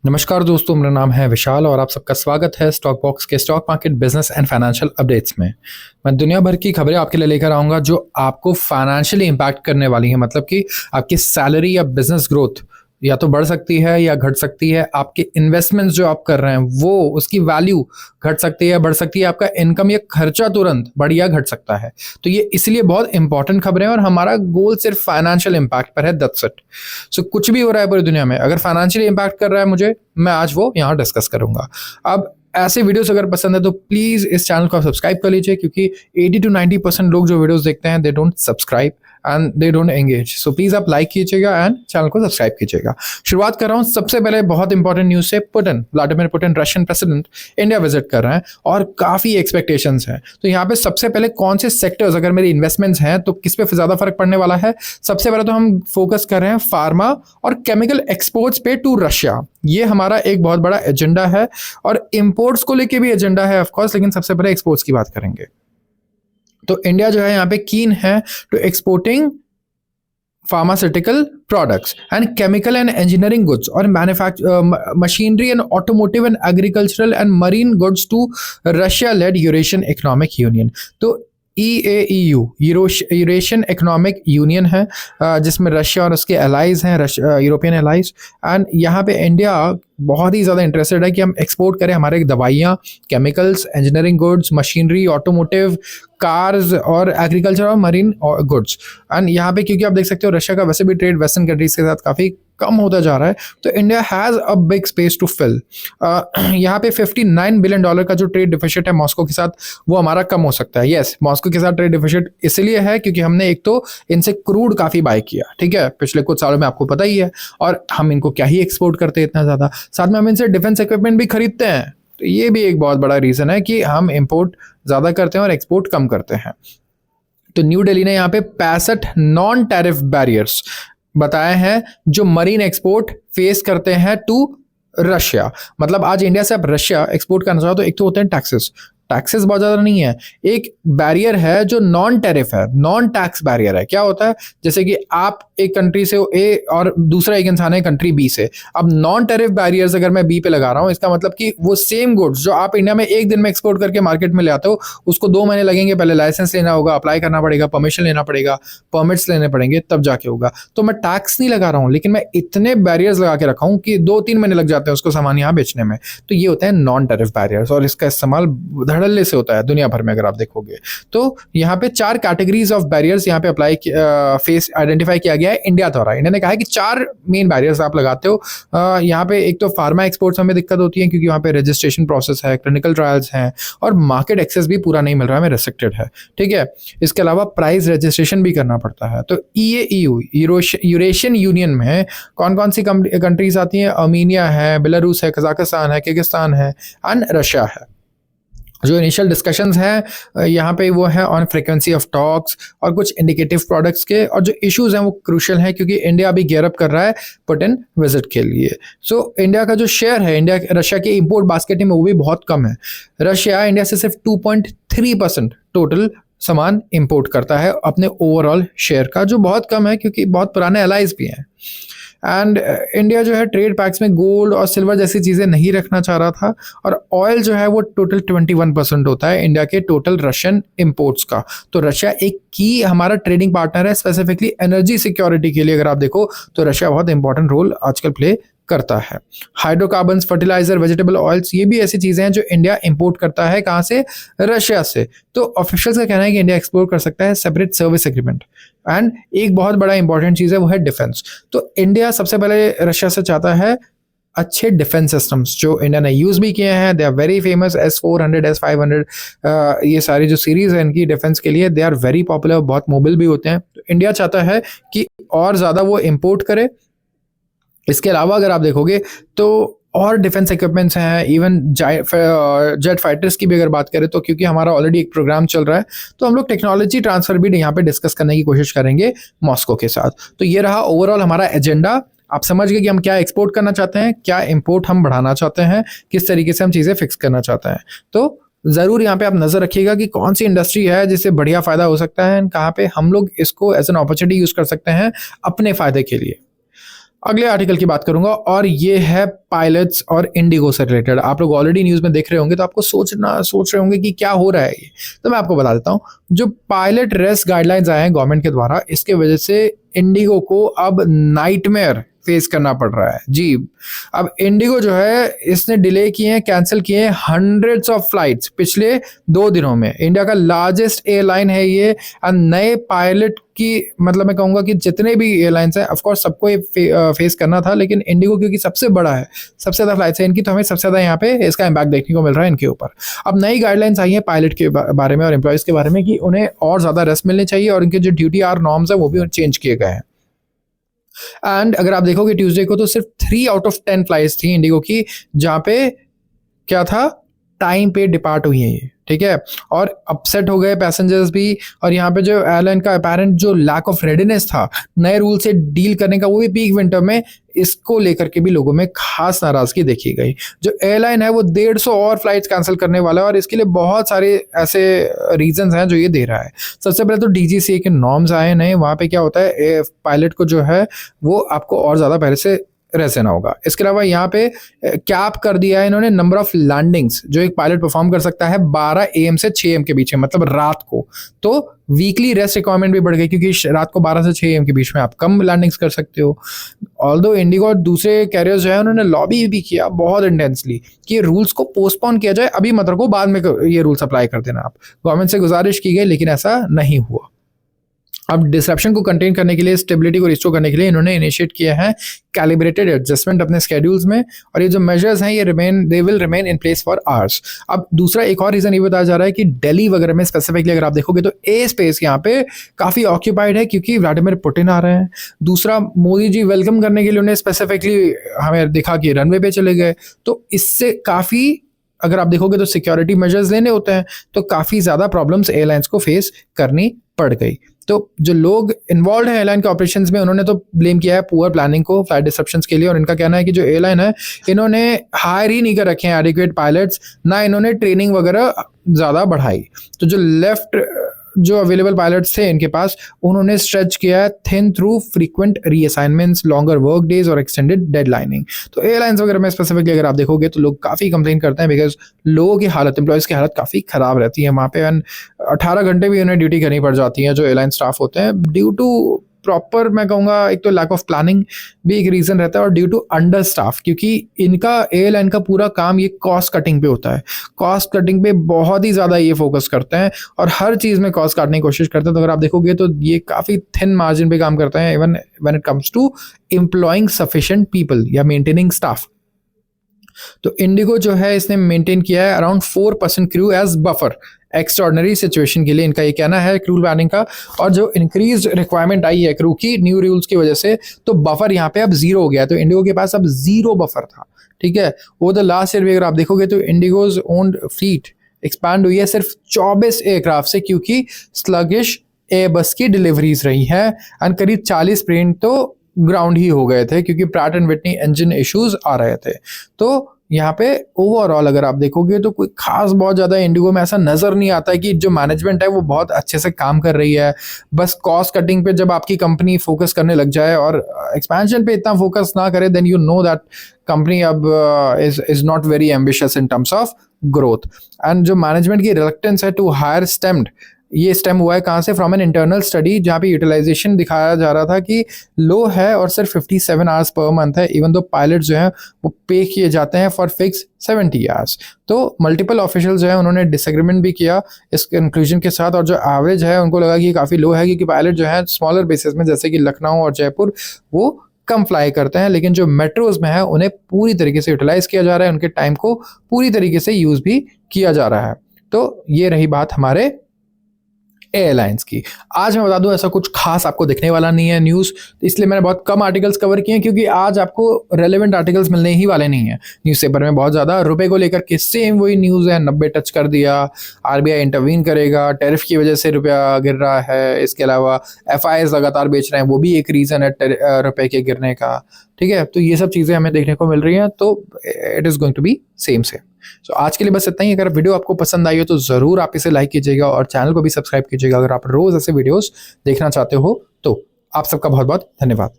नमस्कार दोस्तों, मेरा नाम है विशाल और आप सबका स्वागत है स्टॉक बॉक्स के stock market business and financial updates में। मैं दुनिया भर की खबरें आपके लिए लेकर आऊँगा जो आपको फाइनेंशियली इम्पैक्ट करने वाली हैं, मतलब कि आपकी सैलरी या बिजनेस ग्रोथ या तो बढ़ सकती है या घट सकती है। आपके इन्वेस्टमेंट्स जो आप कर रहे हैं वो उसकी वैल्यू घट सकती है, बढ़ सकती है। आपका इनकम या खर्चा तुरंत बढ़ या घट सकता है। तो ये इसलिए बहुत इंपॉर्टेंट खबरें हैं और हमारा गोल सिर्फ फाइनेंशियल इम्पैक्ट पर है, दैट्स इट। सो कुछ भी हो रहा है पूरी दुनिया में, अगर फाइनेंशियली इम्पैक्ट कर रहा है मुझे, मैं आज वो यहाँ डिस्कस करूंगा। अब ऐसे वीडियोस अगर पसंद है तो प्लीज इस चैनल को सब्सक्राइब कर लीजिए, क्योंकि 80 to 90% लोग जो वीडियोस देखते हैं they don't subscribe and they don't engage. So please आप लाइक कीजिएगा एंड चैनल को सब्सक्राइब कीजिएगा। शुरुआत कर रहा हूँ सबसे पहले बहुत इंपॉर्टेंट न्यूज से। Vladimir Putin Russian president India visit कर रहे हैं और काफी एक्सपेक्टेशंस हैं। तो यहाँ पे सबसे पहले कौन से सेक्टर्स, अगर मेरी इन्वेस्टमेंट्स हैं तो किस पे ज्यादा फर्क पड़ने वाला है। सबसे पहले तो हम फोकस कर रहे हैं फार्मा और केमिकल एक्सपोर्ट्स पे टू रशिया। ये हमारा एक बहुत बड़ा एजेंडा है और इंपोर्ट्स को लेके भी एजेंडा है ऑफ कोर्स, लेकिन सबसे पहले एक्सपोर्ट्स की बात करेंगे। तो इंडिया जो है यहाँ पे कीन है to exporting pharmaceutical products and chemical and engineering goods or machinery and automotive and agricultural and marine goods to Russia-led Eurasian Economic Union। तो EAEU यूरेशियन इकोनॉमिक यूनियन है, जिसमें रशिया और उसके एलाइज हैं, यूरोपियन एलाइज। एंड यहाँ पे India बहुत ही ज़्यादा इंटरेस्टेड है कि हम एक्सपोर्ट करें हमारे दवाइयाँ, chemicals, engineering goods, machinery, automotive, cars और एग्रीकल्चर और मरीन गुड्स। एंड यहाँ पे क्योंकि आप देख सकते हो रशिया का वैसे भी ट्रेड वेस्टर्न कंट्रीज के साथ काफ़ी कम होता जा रहा है, तो India has a big space to fill. यहाँ पे $59 बिलियन का जो ट्रेड डिफिसिट है मॉस्को के साथ, वो हमारा कम हो सकता है। यस, मॉस्को के साथ ट्रेड डिफिसिट इसलिए है क्योंकि हमने एक तो इनसे क्रूड काफ़ी बाय किया, ठीक है, पिछले कुछ सालों में, आपको पता ही है। और हम इनको क्या ही एक्सपोर्ट करते हैं इतना ज़्यादा, साथ में हम इनसे डिफेंस इक्विपमेंट भी खरीदते हैं। तो ये भी एक बहुत बड़ा रीज़न है कि हम इम्पोर्ट ज़्यादा करते हैं और एक्सपोर्ट कम करते हैं। तो न्यू दिल्ली ने यहाँ पे 65 नॉन टैरिफ बैरियर्स बताए हैं जो मरीन एक्सपोर्ट फेस करते हैं टू रशिया। मतलब आज इंडिया से आप रशिया एक्सपोर्ट करना चाहो तो एक तो होते हैं टैक्सेस बहुत ज़्यादा नहीं है। एक बैरियर है जो नॉन टैरिफ है, नॉन टैक्स बैरियर है। क्या होता है, जैसे कि आप एक कंट्री से ए और दूसरा एक इंसान है कंट्री बी से। अब नॉन टैरिफ बैरियर्स अगर मैं बी पे लगा रहा हूँ, इसका मतलब कि वो सेम गुड्स जो आप इंडिया में एक दिन में एक्सपोर्ट करके मार्केट में ले आते हो, उसको 2 महीने लगेंगे। पहले लाइसेंस लेना होगा, अप्लाई करना पड़ेगा, परमिशन लेना पड़ेगा, परमिट्स लेने पड़ेंगे, तब जाके होगा। तो मैं टैक्स नहीं लगा रहा हूँ, लेकिन मैं इतने बैरियर्स लगा के रखा हूँ कि 2-3 महीने लग जाते हैं उसको सामान यहाँ बेचने में। तो ये होता है नॉन टैरिफ बैरियर्स और इसका इस्तेमाल धड़ल्ले से होता है दुनिया भर में। अगर आप देखोगे तो यहाँ पे 4 कैटेगरीज ऑफ बैरियर्स यहाँ पे फेस आइडेंटिफाई किया गया है इंडिया द्वारा। इंडिया ने कहा है कि 4 मेन बैरियर्स आप लगाते हो। यहाँ पे एक तो फार्मा एक्सपोर्ट्स में दिक्कत होती है क्योंकि वहाँ पे रजिस्ट्रेशन प्रोसेस है, क्लिनिकल ट्रायल्स हैं और मार्केट एक्सेस भी पूरा नहीं मिल रहा है, हमें रेस्ट्रिक्टेड है, ठीक है। इसके अलावा प्राइस रजिस्ट्रेशन भी करना पड़ता है। तो EAEU यूरेशियन यूनियन में कौन कौन सी कंट्रीज आती हैं? अर्मीनिया है, बेलारूस है, कजाकिस्तान है, किर्गिस्तान है एंड रशिया है। जो इनिशियल डिस्कशंस हैं यहाँ पे वो है ऑन फ्रीक्वेंसी ऑफ टॉक्स और कुछ इंडिकेटिव प्रोडक्ट्स के, और जो इश्यूज हैं वो क्रूशियल हैं क्योंकि इंडिया अभी गियर अप कर रहा है पुतिन विजिट के लिए। सो इंडिया का जो शेयर है इंडिया रशिया के इंपोर्ट बास्केट में वो भी बहुत कम है। रशिया इंडिया से सिर्फ 2.3% टोटल सामान इंपोर्ट करता है अपने ओवरऑल शेयर का, जो बहुत कम है क्योंकि बहुत पुराने एलाइज भी हैं। एंड इंडिया जो है ट्रेड पैक्स में गोल्ड और सिल्वर जैसी चीज़ें नहीं रखना चाह रहा था, और ऑयल जो है वो टोटल 21% होता है इंडिया के टोटल रशियन इंपोर्ट्स का। तो रशिया एक की हमारा ट्रेडिंग पार्टनर है, स्पेसिफिकली एनर्जी सिक्योरिटी के लिए। अगर आप देखो तो रशिया बहुत इंपॉर्टेंट रोल आजकल प्ले करता है। हाइड्रोकार्बन्स, फर्टिलाइजर, वेजिटेबल ऑयल्स, ये भी ऐसी चीजें हैं जो इंडिया इंपोर्ट करता है। कहाँ से? रशिया से। तो ऑफिशियल्स का कहना है कि इंडिया एक्सपोर्ट कर सकता है सेपरेट सर्विस एग्रीमेंट। एंड एक बहुत बड़ा इंपॉर्टेंट चीज है वो है डिफेंस। तो इंडिया सबसे पहले रशिया से चाहता है अच्छे डिफेंस सिस्टम्स जो इंडिया ने यूज भी किए हैं। They are very famous, S-400, S-500, ये सारी जो सीरीज है इनकी डिफेंस के लिए, दे आर वेरी पॉपुलर, बहुत मोबाइल भी होते हैं। तो इंडिया चाहता है कि और ज्यादा वो इंपोर्ट करे। इसके अलावा अगर आप देखोगे तो और डिफेंस इक्विपमेंट्स हैं, इवन जेट फाइटर्स की भी अगर बात करें तो, क्योंकि हमारा ऑलरेडी एक प्रोग्राम चल रहा है, तो हम लोग टेक्नोलॉजी ट्रांसफर भी यहाँ पे डिस्कस करने की कोशिश करेंगे मॉस्को के साथ। तो ये रहा ओवरऑल हमारा एजेंडा। आप समझ गए कि हम क्या एक्सपोर्ट करना चाहते हैं, क्या इंपोर्ट हम बढ़ाना चाहते हैं, किस तरीके से हम चीज़ें फिक्स करना चाहते हैं। तो ज़रूर यहाँ पे आप नज़र रखिएगा कि कौन सी इंडस्ट्री है जिससे बढ़िया फ़ायदा हो सकता है, कहाँ पे हम लोग इसको एज एन अपॉर्चुनिटी यूज़ कर सकते हैं अपने फ़ायदे के लिए। अगले आर्टिकल की बात करूंगा और ये है पायलट्स और इंडिगो से रिलेटेड। आप लोग ऑलरेडी न्यूज़ में देख रहे होंगे तो आपको सोच रहे होंगे कि क्या हो रहा है ये। तो मैं आपको बता देता हूँ, जो पायलट रेस्ट गाइडलाइंस आए हैं गवर्नमेंट के द्वारा, इसके वजह से इंडिगो को अब नाइटमेयर फेस करना पड़ रहा है जी। अब इंडिगो जो है इसने डिले किए हैं, कैंसिल किए हैं हंड्रेड्स ऑफ फ्लाइट्स पिछले 2 दिनों में। इंडिया का लार्जेस्ट एयरलाइन है ये। और नए पायलट की मतलब मैं कहूँगा कि जितने भी एयरलाइंस हैं ऑफकोर्स सबको ये फेस करना था, लेकिन इंडिगो क्योंकि सबसे बड़ा है, सबसे ज़्यादा फ्लाइट्स है इनकी, तो हमें सबसे ज़्यादा यहाँ पे इसका इम्पैक्ट देखने को मिल रहा है इनके ऊपर। अब नई गाइडलाइंस आई हैं पायलट के बारे में और एम्प्लॉयज़ के बारे में कि उन्हें और ज़्यादा रेस्ट मिलनी चाहिए और इनके जो ड्यूटी आवर नॉर्म्स है वो भी चेंज किए गए हैं। एंड अगर आप देखोगे ट्यूसडे को तो सिर्फ 3 आउट ऑफ 10 फ्लाइट्स थी इंडिगो की जहां पे क्या था, टाइम पे डिपार्ट हुई है ये, ठीक है। और अपसेट हो गए पैसेंजर्स भी। और यहाँ पे जो एयरलाइन का अपेरेंट जो लैक ऑफ रेडीनेस था नए रूल से डील करने का, वो भी पीक विंटर में, इसको लेकर के भी लोगों में खास नाराजगी देखी गई। जो एयरलाइन है वो 150 और फ्लाइट्स कैंसिल करने वाला है और इसके लिए बहुत सारे ऐसे रीजंस हैं जो ये दे रहा है। सबसे पहले तो डीजीसीए के नॉर्म्स आए नए, वहाँ पे क्या होता है पायलट को जो है वो आपको और ज़्यादा पहले से रेस्ट देना होगा। इसके अलावा यहाँ पे कैप कर दिया है इन्होंने नंबर ऑफ लैंडिंग्स जो एक पायलट परफॉर्म कर सकता है 12 AM से 6 AM के बीच में, मतलब रात को। तो वीकली रेस्ट रिक्वायरमेंट भी बढ़ गई क्योंकि रात को 12 से 6 AM के बीच में आप कम लैंडिंग्स कर सकते हो। ऑल्दो इंडिगो और दूसरे कैरियर्स जो है उन्होंने लॉबी भी किया बहुत इंटेंसली कि रूल्स को पोस्टपोन किया जाए, अभी मत रखो, बाद में ये रूल्स अप्लाई कर देना आप। गवर्नमेंट से गुजारिश की गई लेकिन ऐसा नहीं हुआ। अब डिसरप्शन को कंटेन करने के लिए, स्टेबिलिटी को रिस्टोर करने के लिए इन्होंने इनिशिएट किया है कैलिब्रेटेड एडजस्टमेंट अपने स्केड्यूल्स में, और ये जो मेजर्स हैं ये they will remain in place for hours. अब दूसरा एक और रीजन ये बताया जा रहा है कि दिल्ली वगैरह में स्पेसिफिकली अगर आप देखोगे तो ए स्पेस यहाँ पे काफी ऑक्यूपाइड है क्योंकि व्लादिमीर पुतिन आ रहे हैं। दूसरा, मोदी जी वेलकम करने के लिए उन्हें स्पेसिफिकली हमें दिखा कि रनवे पे चले गए, तो इससे काफी अगर आप देखोगे तो सिक्योरिटी मेजर्स लेने होते हैं, तो काफ़ी ज़्यादा प्रॉब्लम्स एयरलाइंस को फेस करनी पड़ गई। तो जो लोग इन्वॉल्व हैं एयरलाइन के ऑपरेशंस में उन्होंने तो ब्लेम किया है पुअर प्लानिंग को फ्लाइट डिसरप्शंस के लिए, और इनका कहना है कि जो एयरलाइन है इन्होंने हायर ही नहीं कर रखे हैं एडिक्वेट पायलट्स, ना इन्होंने ट्रेनिंग वगैरह ज़्यादा बढ़ाई। तो जो लेफ्ट जो अवेलेबल पायलट्स थे इनके पास, उन्होंने स्ट्रेच किया है thin through frequent reassignments, longer work days और एक्सटेंडेड डेडलाइनिंग। तो एयरलाइंस वगैरह में स्पेसिफिकली अगर आप देखोगे तो लोग काफ़ी कंप्लेन करते हैं बिकॉज लोगों की हालत, एम्प्लॉयज़ की हालत काफ़ी ख़राब रहती है वहाँ पे। 18 घंटे भी उन्हें ड्यूटी करनी पड़ जाती है जो एयरलाइन स्टाफ होते हैं, ड्यू टू प्रॉपर मैं कहूँगा एक तो लैक ऑफ प्लानिंग भी एक रीज़न रहता है, और ड्यू टू अंडर स्टाफ, क्योंकि इनका एयरलाइन का पूरा काम ये कॉस्ट कटिंग पे होता है। कॉस्ट कटिंग पे बहुत ही ज़्यादा ये फोकस करते हैं और हर चीज़ में कॉस्ट काटने की कोशिश करते हैं। तो अगर आप देखोगे तो ये काफ़ी थिन मार्जिन पे काम करते हैं, even when it comes to employing sufficient people या मेंटेनिंग स्टाफ। तो इंडिगो जो है इसने मेंटेन किया है around 4% crew as buffer extraordinary situation के लिए, इनका ये कहना है क्रू प्लानिंग का। और जो इंक्रीज रिक्वायरमेंट आई है क्रू की न्यू रूल्स की वजह से, तो बफर यहाँ पे अब 0 हो गया है। तो इंडिगो के पास अब 0 बफर था, ठीक है। वो द लास्ट ईयर भी अगर आप देखोगे तो इंडिगोज ओन्ड फ्लीट एक्सपैंड हुई है सिर्फ 24 एयरक्राफ्ट से, क्योंकि स्लगिश एयरबस की डिलीवरीज रही है एंड करीब 40 प्लेन तो ग्राउंड ही हो गए थे क्योंकि Pratt and Whitney engine issues आ रहे थे। तो यहाँ पे ओवरऑल अगर आप देखोगे तो कोई खास बहुत ज़्यादा इंडिगो में ऐसा नज़र नहीं आता है कि जो मैनेजमेंट है वो बहुत अच्छे से काम कर रही है। बस कॉस्ट कटिंग पे जब आपकी कंपनी फोकस करने लग जाए और एक्सपेंशन पे इतना फोकस ना करे, then you know that company अब is not very ambitious in terms of growth. And जो मैनेजमेंट की रिलक्टेंस है टू हायर स्टेम्ड, ये स्टेम हुआ है कहाँ से, फ्रॉम एन इंटरनल स्टडी जहाँ पे यूटिलाइजेशन दिखाया जा रहा था कि लो है और सिर्फ 57 आवर्स पर मंथ है, इवन दो पायलट जो हैं वो पे किए जाते हैं फॉर फिक्स 70 आवर्स। तो मल्टीपल ऑफिशियल्स जो है उन्होंने डिसएग्रीमेंट भी किया इस कंक्लूजन के साथ, और जो एवरेज है उनको लगा कि काफ़ी लो है क्योंकि पायलट जो है स्मॉलर बेसिस में जैसे कि लखनऊ और जयपुर वो कम फ्लाई करते हैं, लेकिन जो मेट्रोज में है उन्हें पूरी तरीके से यूटिलाइज किया जा रहा है, उनके टाइम को पूरी तरीके से यूज़ भी किया जा रहा है। तो ये रही बात हमारे एयरलाइंस की। आज मैं बता दूं ऐसा कुछ खास आपको दिखने वाला नहीं है न्यूज़, इसलिए मैंने बहुत कम आर्टिकल्स कवर किए हैं क्योंकि आज आपको रेलेवेंट आर्टिकल्स मिलने ही वाले नहीं है न्यूज़पेपर में। बहुत ज़्यादा रुपए को लेकर के सेम वही न्यूज़ है, 90 टच कर दिया, आरबीआई इंटरवीन करेगा, टैरिफ की वजह से रुपया गिर रहा है, इसके अलावा FIIs लगातार बेच रहे हैं, वो भी एक रीज़न है रुपए के गिरने का, ठीक है। तो ये सब चीज़ें हमें देखने को मिल रही हैं, तो it is going to be same. So आज के लिए बस इतना ही। अगर वीडियो आपको पसंद आई हो तो ज़रूर आप इसे लाइक कीजिएगा और चैनल को भी सब्सक्राइब कीजिएगा अगर आप रोज़ ऐसे वीडियोस देखना चाहते हो तो। आप सबका बहुत बहुत धन्यवाद।